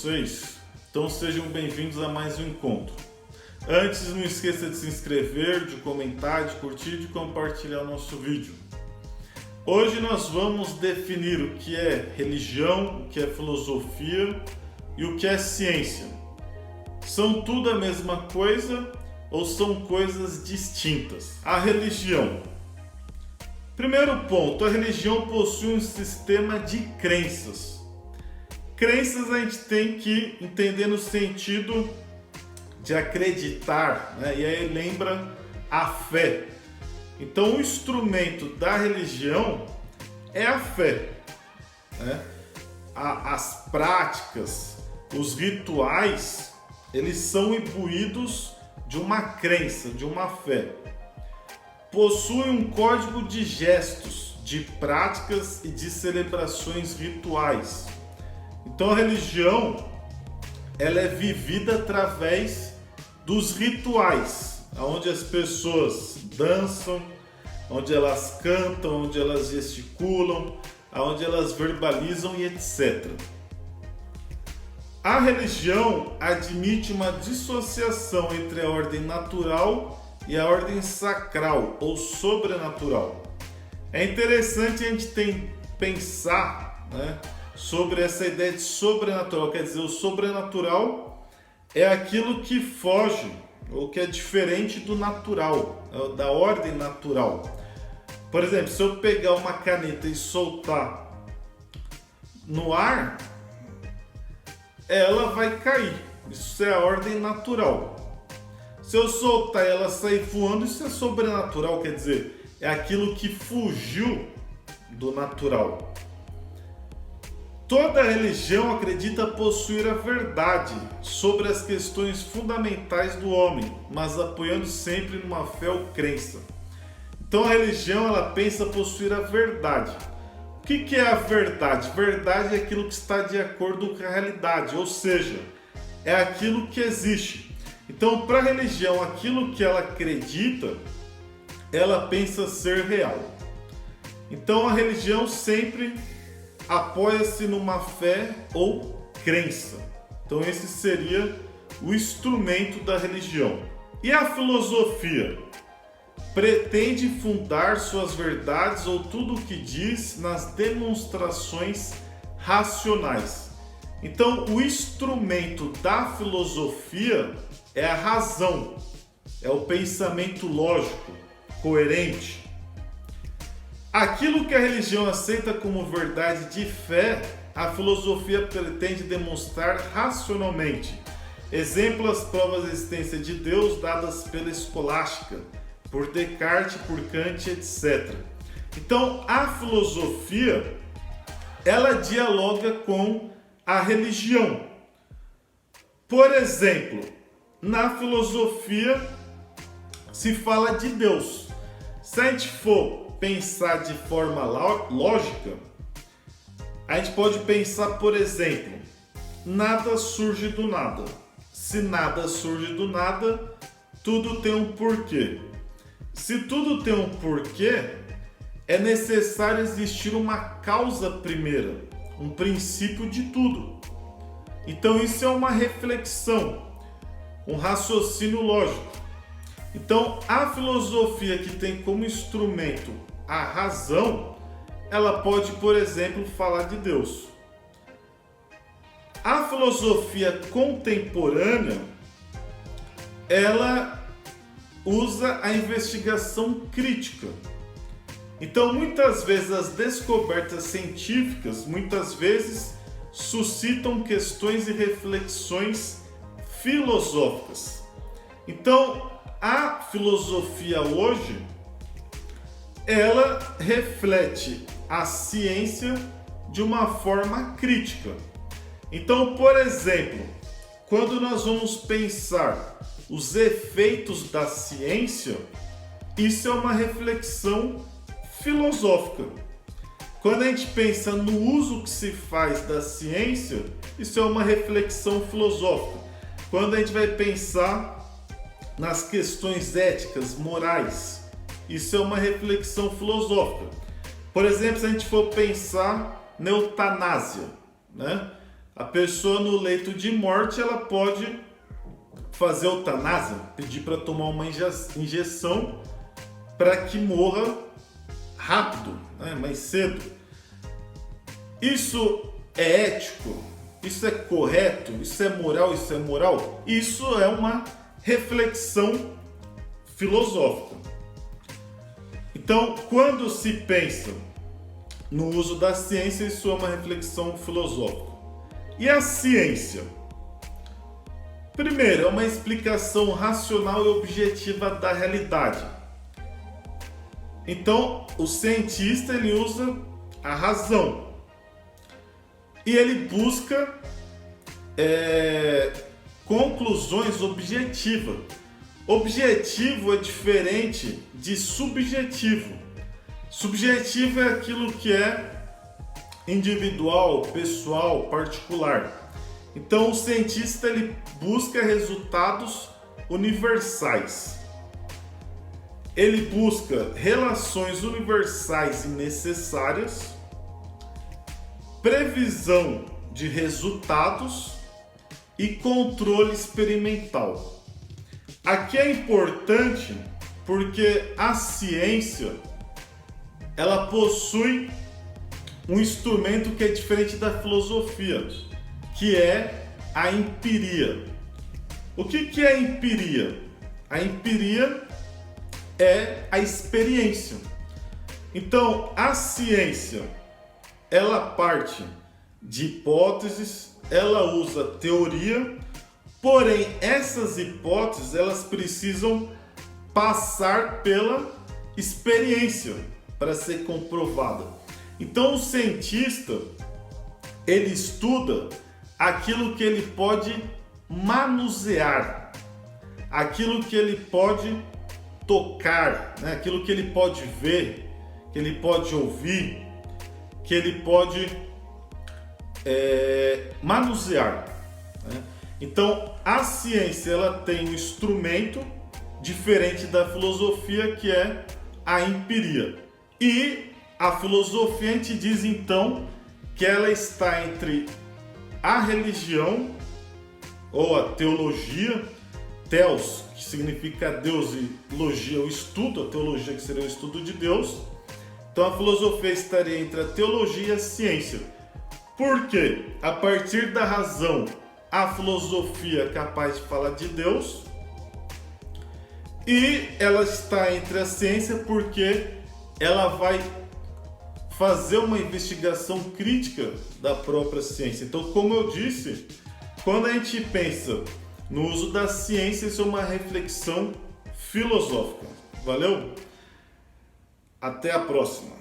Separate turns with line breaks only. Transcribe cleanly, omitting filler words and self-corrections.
vocês? Então sejam bem-vindos a mais um encontro. Antes, não esqueça de se inscrever, de comentar, de curtir e de compartilhar o nosso vídeo. Hoje nós vamos definir o que é religião, o que é filosofia e o que é ciência. São tudo a mesma coisa ou são coisas distintas? A religião. Primeiro ponto, a religião possui um sistema de crenças. Crenças a gente tem que entender no sentido de acreditar, né? E aí lembra a fé. Então o instrumento da religião é a fé, né? As práticas, os rituais, eles são imbuídos de uma crença, de uma fé. Possui um código de gestos, de práticas e de celebrações rituais. Então a religião, ela é vivida através dos rituais, onde as pessoas dançam, onde elas cantam, onde elas gesticulam, onde elas verbalizam e etc. A religião admite uma dissociação entre a ordem natural e a ordem sacral ou sobrenatural. É interessante a gente pensar, né, sobre essa ideia de sobrenatural. Quer dizer, o sobrenatural é aquilo que foge ou que é diferente do natural, da ordem natural. Por exemplo, se eu pegar uma caneta e soltar no ar, ela vai cair. Isso é a ordem natural. Se eu soltar e ela sair voando, isso é sobrenatural, quer dizer, é aquilo que fugiu do natural. Toda religião acredita possuir a verdade sobre as questões fundamentais do homem, mas apoiando sempre numa fé ou crença. Então a religião, ela pensa possuir a verdade. O que é a verdade? Verdade é aquilo que está de acordo com a realidade, ou seja, é aquilo que existe. Então, para a religião, aquilo que ela acredita, ela pensa ser real. Então, a religião sempre apoia-se numa fé ou crença. Então, esse seria o instrumento da religião. E a filosofia? Pretende fundar suas verdades ou tudo o que diz nas demonstrações racionais. Então, o instrumento da filosofia é a razão, é o pensamento lógico, coerente. Aquilo que a religião aceita como verdade de fé, a filosofia pretende demonstrar racionalmente. Exemplo, as provas da existência de Deus dadas pela escolástica, por Descartes, por Kant, etc. Então, a filosofia, ela dialoga com a religião. Por exemplo, na filosofia se fala de Deus. Se a gente for pensar de forma lógica, a gente pode pensar, por exemplo, nada surge do nada. Se nada surge do nada, tudo tem um porquê. Se tudo tem um porquê, é necessário existir uma causa primeira, um princípio de tudo. Então isso é uma reflexão, um raciocínio lógico. Então a filosofia que tem como instrumento a razão, ela pode, por exemplo, falar de Deus. A filosofia contemporânea, ela usa a investigação crítica. Então, muitas vezes as descobertas científicas, muitas vezes suscitam questões e reflexões filosóficas. Então, a filosofia hoje, ela reflete a ciência de uma forma crítica. Então, por exemplo, quando nós vamos pensar os efeitos da ciência, isso é uma reflexão filosófica. Quando a gente pensa no uso que se faz da ciência, isso é uma reflexão filosófica. Quando a gente vai pensar nas questões éticas, morais, isso é uma reflexão filosófica. Por exemplo, se a gente for pensar na eutanásia, né? A pessoa no leito de morte, ela pode fazer eutanásia, pedir para tomar uma injeção para que morra rápido, né, mais cedo. Isso é ético? Isso é correto? Isso é moral? Isso é moral? Isso é uma reflexão filosófica. Então, quando se pensa no uso da ciência, isso é uma reflexão filosófica. E a ciência? Primeiro, é uma explicação racional e objetiva da realidade. Então, o cientista ele usa a razão e ele busca conclusões objetivas. Objetivo é diferente de subjetivo. Subjetivo é aquilo que é individual, pessoal, particular. Então o cientista ele busca resultados universais. Ele busca relações universais e necessárias, previsão de resultados e controle experimental. Aqui é importante porque a ciência ela possui um instrumento que é diferente da filosofia, que é a empiria. O que é a empiria? A empiria é a experiência. Então, a ciência, ela parte de hipóteses, ela usa teoria, porém, essas hipóteses, elas precisam passar pela experiência para ser comprovada. Então, o cientista, ele estuda aquilo que ele pode manusear, aquilo que ele pode tocar, né? Aquilo que ele pode ver, que ele pode ouvir, que ele pode manusear, né? Então, a ciência ela tem um instrumento diferente da filosofia, que é a empiria. E a filosofia, a gente diz então que ela está entre a religião ou a teologia, theos, que significa Deus, e logia, o estudo, a teologia que seria o estudo de Deus. Então a filosofia estaria entre a teologia e a ciência. Porque a partir da razão, a filosofia é capaz de falar de Deus, e ela está entre a ciência porque ela vai fazer uma investigação crítica da própria ciência. Então, como eu disse, quando a gente pensa no uso da ciência, isso é uma reflexão filosófica. Valeu? Até a próxima!